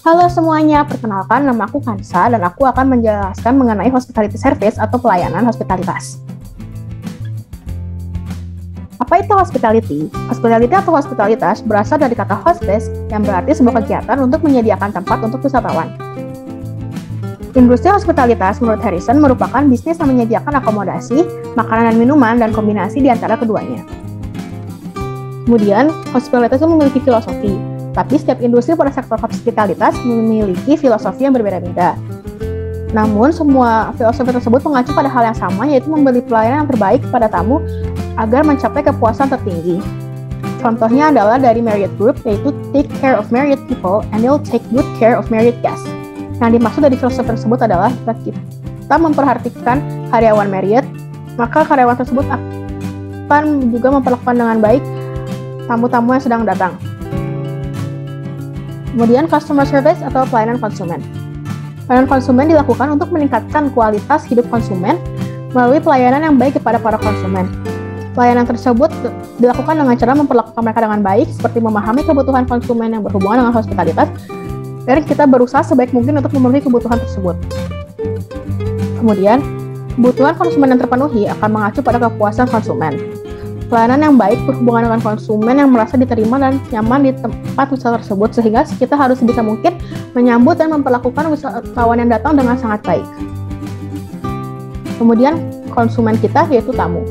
Halo semuanya, perkenalkan nama aku Kansa dan aku akan menjelaskan mengenai hospitality service atau pelayanan hospitalitas. Apa itu hospitality? Hospitality atau hospitalitas berasal dari kata hospice yang berarti sebuah kegiatan untuk menyediakan tempat untuk wisatawan. Industri hospitalitas menurut Harrison merupakan bisnis yang menyediakan akomodasi, makanan dan minuman, dan kombinasi di antara keduanya. Kemudian, hospitalitas itu memiliki filosofi, tapi setiap industri pada sektor hospitalitas memiliki filosofi yang berbeda-beda. Namun, semua filosofi tersebut mengacu pada hal yang sama, yaitu memberi pelayanan yang terbaik kepada tamu agar mencapai kepuasan tertinggi. Contohnya adalah dari Marriott Group, yaitu take care of Marriott people and they'll take good care of Marriott guests. Yang dimaksud dari filosofi tersebut adalah kita memperhatikan karyawan Marriott, maka karyawan tersebut akan juga memperlakukan dengan baik tamu-tamu yang sedang datang. Kemudian customer service atau pelayanan konsumen. Pelayanan konsumen dilakukan untuk meningkatkan kualitas hidup konsumen melalui pelayanan yang baik kepada para konsumen. Pelayanan tersebut dilakukan dengan cara memperlakukan mereka dengan baik, seperti memahami kebutuhan konsumen yang berhubungan dengan hospitalitas, dan kita berusaha sebaik mungkin untuk memenuhi kebutuhan tersebut. Kemudian, kebutuhan konsumen yang terpenuhi akan mengacu pada kepuasan konsumen. Pelayanan yang baik berhubungan dengan konsumen yang merasa diterima dan nyaman di tempat wisata tersebut, sehingga kita harus sebisa mungkin menyambut dan memperlakukan wisatawan yang datang dengan sangat baik. Kemudian, konsumen kita yaitu tamu.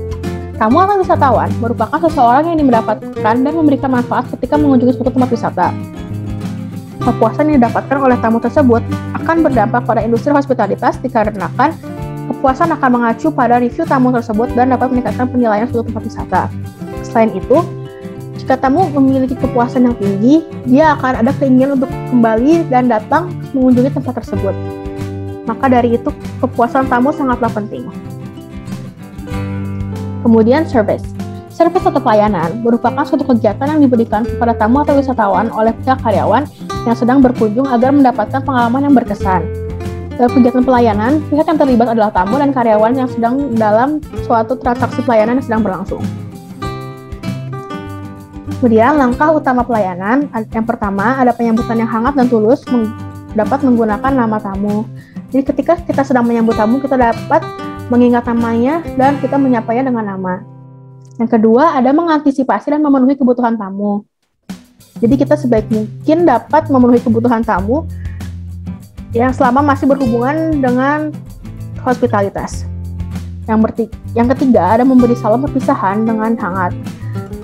Tamu atau wisatawan merupakan seseorang yang mendapatkan dan memberikan manfaat ketika mengunjungi suatu tempat wisata. Kepuasan yang didapatkan oleh tamu tersebut akan berdampak pada industri hospitalitas dikarenakan kepuasan akan mengacu pada review tamu tersebut dan dapat meningkatkan penilaian suatu tempat wisata. Selain itu, jika tamu memiliki kepuasan yang tinggi, dia akan ada keinginan untuk kembali dan datang mengunjungi tempat tersebut. Maka dari itu, kepuasan tamu sangatlah penting. Kemudian, service. Service atau pelayanan merupakan suatu kegiatan yang diberikan kepada tamu atau wisatawan oleh pihak karyawan yang sedang berkunjung agar mendapatkan pengalaman yang berkesan. Dalam kegiatan pelayanan, pihak yang terlibat adalah tamu dan karyawan yang sedang dalam suatu transaksi pelayanan yang sedang berlangsung. Kemudian, langkah utama pelayanan, yang pertama ada penyambutan yang hangat dan tulus dapat menggunakan nama tamu. Jadi ketika kita sedang menyambut tamu, kita dapat mengingat namanya dan kita menyapanya dengan nama. Yang kedua, ada mengantisipasi dan memenuhi kebutuhan tamu. Jadi kita sebaik mungkin dapat memenuhi kebutuhan tamu yang selama masih berhubungan dengan hospitalitas. Yang ketiga, ada memberi salam perpisahan dengan hangat.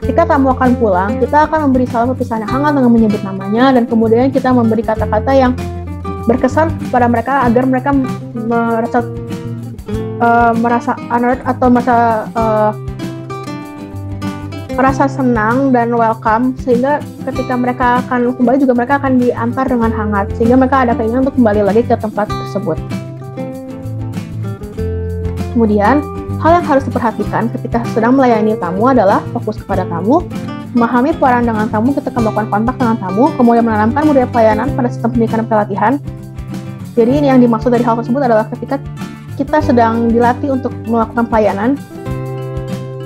Ketika tamu akan pulang, kita akan memberi salam perpisahan yang hangat dengan menyebut namanya, dan kemudian kita memberi kata-kata yang berkesan kepada mereka agar mereka merasa honored atau merasa senang dan welcome, sehingga ketika mereka akan kembali juga mereka akan diantar dengan hangat, sehingga mereka ada keinginan untuk kembali lagi ke tempat tersebut. Kemudian, hal yang harus diperhatikan ketika sedang melayani tamu adalah fokus kepada tamu, memahami peran dengan tamu ketika melakukan kontak dengan tamu, kemudian menanamkan budaya pelayanan pada sistem pendidikan dan pelatihan. Jadi yang dimaksud dari hal tersebut adalah ketika kita sedang dilatih untuk melakukan pelayanan,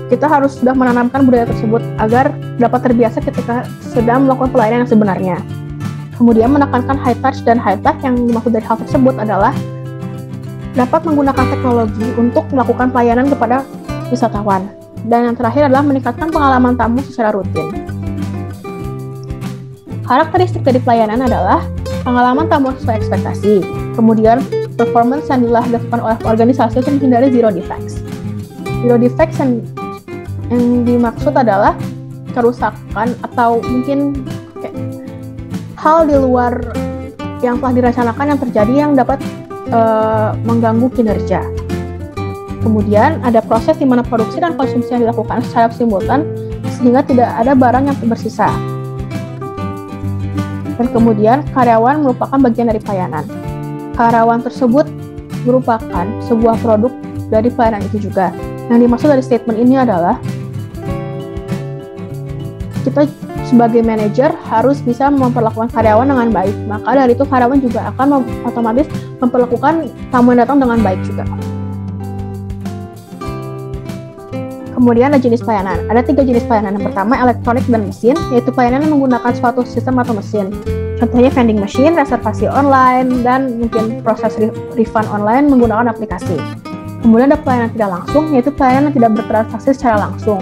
kita harus sudah menanamkan budaya tersebut agar dapat terbiasa ketika sedang melakukan pelayanan yang sebenarnya. Kemudian menekankan high touch dan high tech. Yang dimaksud dari hal tersebut adalah dapat menggunakan teknologi untuk melakukan pelayanan kepada wisatawan. Dan yang terakhir adalah meningkatkan pengalaman tamu secara rutin. Karakteristik dari pelayanan adalah pengalaman tamu sesuai ekspektasi. Kemudian performance yang dilakukan oleh organisasi untuk menghindari zero defects. Zero defects yang dimaksud adalah kerusakan atau mungkin hal di luar yang telah direncanakan yang terjadi yang dapat mengganggu kinerja. Kemudian ada proses di mana produksi dan konsumsi yang dilakukan secara simultan sehingga tidak ada barang yang bersisa. Dan kemudian karyawan merupakan bagian dari pelayanan. Karyawan tersebut merupakan sebuah produk dari pelayanan itu juga. Yang dimaksud dari statement ini adalah kita sebagai manajer harus bisa memperlakukan karyawan dengan baik. Maka dari itu karyawan juga akan otomatis memperlakukan tamu yang datang dengan baik juga. Kemudian ada jenis pelayanan. Ada 3 jenis pelayanan. Yang pertama elektronik dan mesin, yaitu pelayanan yang menggunakan suatu sistem atau mesin. Contohnya vending machine, reservasi online, dan mungkin proses refund online menggunakan aplikasi. Kemudian ada pelayanan tidak langsung, yaitu pelayanan yang tidak bertransaksi secara langsung.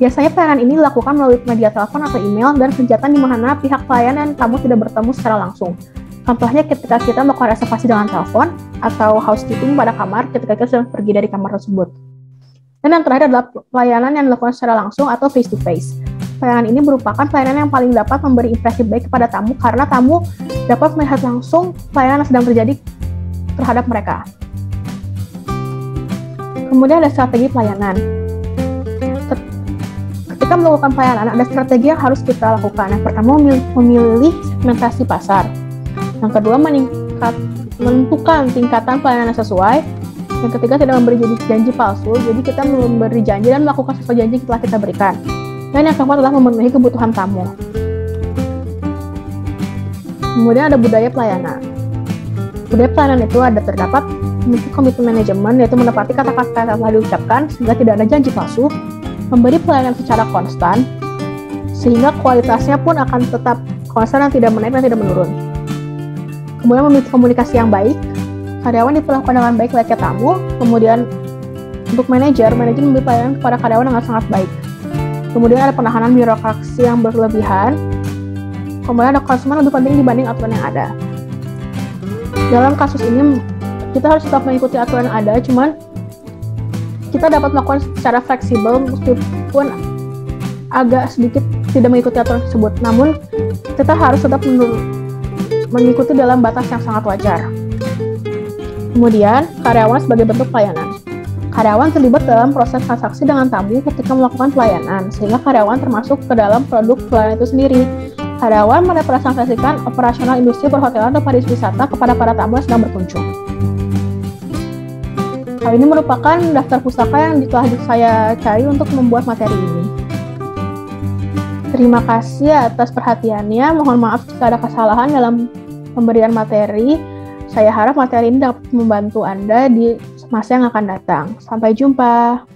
Biasanya pelayanan ini dilakukan melalui media telepon atau email dan kegiatan di mana pihak pelayanan tamu tidak bertemu secara langsung. Contohnya ketika kita melakukan reservasi dengan telepon atau housekeeping pada kamar ketika kita sedang pergi dari kamar tersebut. Dan yang terakhir adalah pelayanan yang dilakukan secara langsung atau face-to-face. Pelayanan ini merupakan pelayanan yang paling dapat memberi impresi baik kepada tamu karena tamu dapat melihat langsung pelayanan yang sedang terjadi terhadap mereka. Kemudian ada strategi pelayanan. Ketika melakukan pelayanan, ada strategi yang harus kita lakukan. Yang pertama, memilih segmentasi pasar. Yang kedua, menentukan tingkatan pelayanan yang sesuai. Yang ketiga, tidak memberi janji palsu. Jadi kita memberi janji dan melakukan sesuai janji yang telah kita berikan. Dan yang keempat adalah memenuhi kebutuhan tamu. Kemudian ada budaya pelayanan. Budaya pelayanan itu terdapat komitmen manajemen, yaitu menepati kata-kata yang telah diucapkan sehingga tidak ada janji palsu, memberi pelayanan secara konstan, sehingga kualitasnya pun akan tetap konstan dan tidak menaik dan tidak menurun. Kemudian memiliki komunikasi yang baik, karyawan diperlakukan dengan baik layaknya tamu. Kemudian untuk manajer memberi pelayanan kepada karyawan dengan sangat baik. Kemudian ada penahanan birokrasi yang berlebihan. Kemudian ada konsumen lebih penting dibanding aturan yang ada. Dalam kasus ini kita harus tetap mengikuti aturan yang ada, cuman kita dapat melakukan secara fleksibel meskipun agak sedikit tidak mengikuti aturan tersebut. Namun kita harus tetap mengikuti dalam batas yang sangat wajar. Kemudian karyawan sebagai bentuk pelayanan. Karyawan terlibat dalam proses transaksi dengan tamu ketika melakukan pelayanan, sehingga karyawan termasuk ke dalam produk pelayanan itu sendiri. Karyawan merepresentasikan operasional industri perhotelan atau pariwisata kepada para tamu yang sedang berkunjung. Hal ini merupakan daftar pustaka yang telah saya cari untuk membuat materi ini. Terima kasih atas perhatiannya. Mohon maaf jika ada kesalahan dalam pemberian materi. Saya harap materi ini dapat membantu Anda di masa yang akan datang. Sampai jumpa.